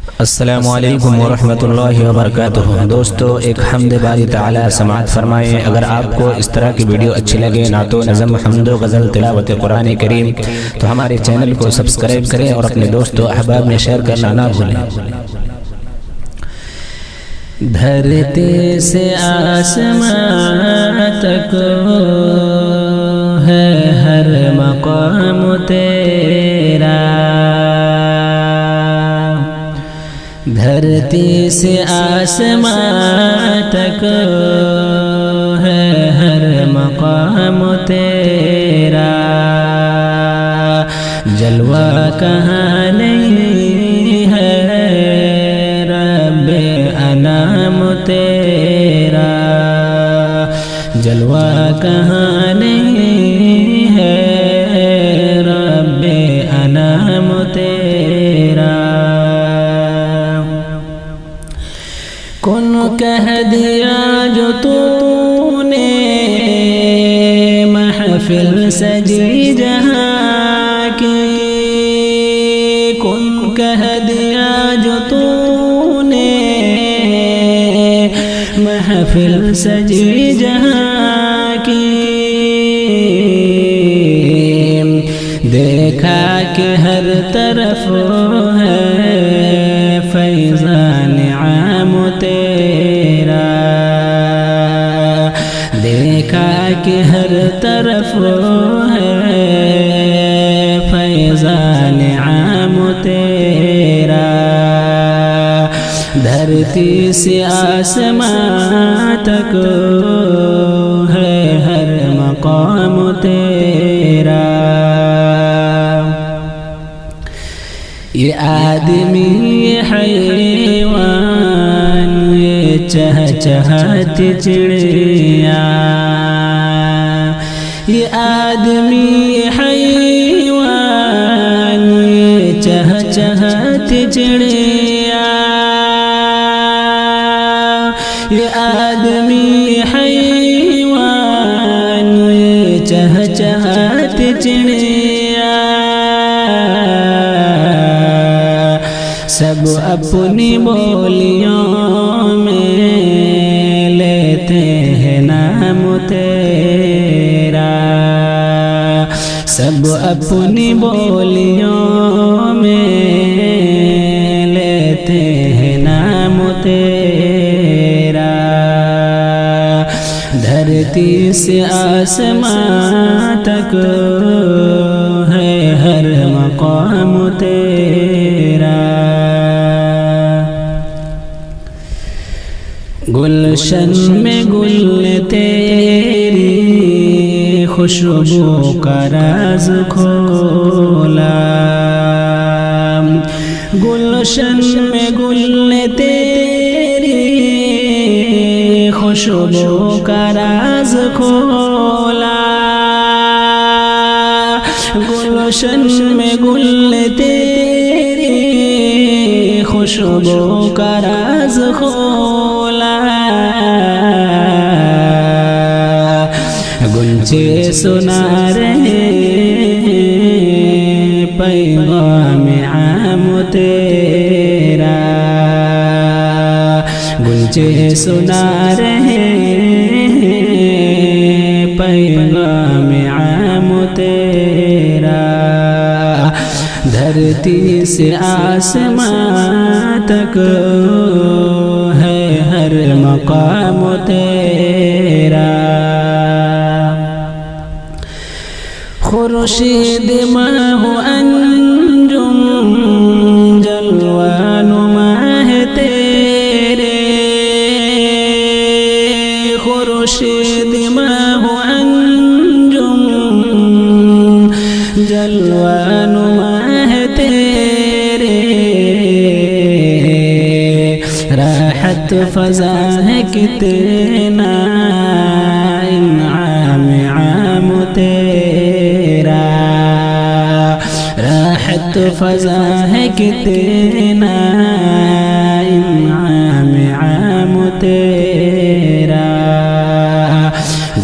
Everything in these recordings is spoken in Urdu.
السلام علیکم ورحمۃ اللہ وبرکاتہ۔ دوستو ایک حمد باری تعالی سماعت فرمائیں۔ اگر آپ کو اس طرح کی ویڈیو اچھی لگے، نعت و نظم، حمد و غزل، تلاوت قرآن کریم، تو ہمارے چینل کو سبسکرائب کریں اور اپنے دوست و احباب میں شیئر کرنا نہ بھولیں۔ دھرتی سے آسمان تک ہے ہر مقام تیرا، دھرتی سے آسمان تک ہے ہر مقام تیرا، جلوہ کہاں نہیں ہے رب انام تیرا، جلوہ کہاں نہیں ہے رب انام تیرا۔ کن کہہ دیا جو تو نے محفل سجی جہاں کی، کن کہہ دیا جو تو نے محفل سجی جہاں کی، دیکھا کہ ہر طرف ہے فیضان عام تیرا، دیکھا کہ ہر طرف ہے فیضان عام تیرا، دھرتی سے آسمان تک ہے ہر مقام تیرا۔ یہ آدمی یہ حیوان یہ چہچہاتی چڑیا، یہ آدمی یہ حیوان یہ چہچہاتی چڑیا، یہ آدمی یہ حیوان یہ چہچہاتی چڑیا، سب اپنی بولیوں میں لیتے ہیں نام تیرا، سب اپنی بولیوں میں لیتے ہیں نام تیرا، دھرتی سے آسمان تک ہے ہر مقام تیرا۔ گلشن میں گل تیری خوشبو کا راز کھولا، گلشن میں گل تیری خوشبو کا راز کھولا، گلشن میں گل تیری خوشبو کا راز کھولا، گنجے سنا رہے پیغام عام تیرا، گنجے سنا رہے پیغام عام تیرا، دھرتی سے آسمان تک ہے ہر مقام تیرا، خورشید ماہ انجم جلوہ نما ہے تیرے، خورشید ماہ انجم جلوہ نما ہے تیرے، راحت فضا ہے کتنا انعام عام تیرا، راحت فضا ہے کتنا انعام عام تیرا،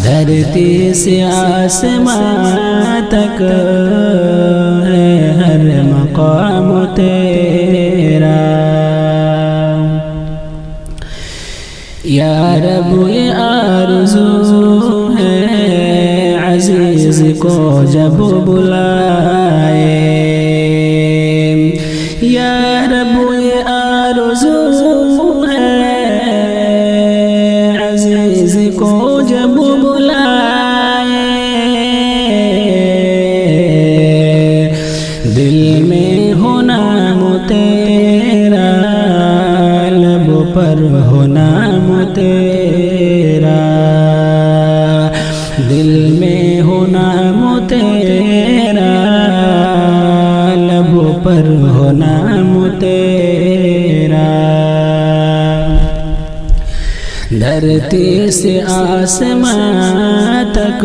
دھرتی سے آسمان تک ہے ہر مقام تیرا۔ کو جب بلائے یا رب یہ آرزو ہے عزیز کو جب بلائے دل میں ہو نام تیرا لب پر ہو نام تیرا دل میں ہو نام تیرا لب پر ہو نام تیرا دھرتی سے آسمان تک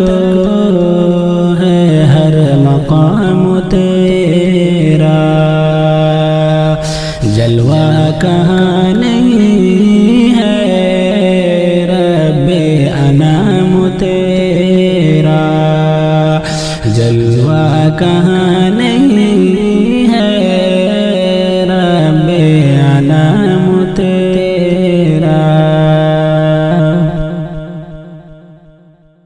ہے ہر مقام تیرا جلوہ کہاں نہیں ہے رب انام تیرا جلوہ کہاں نہیں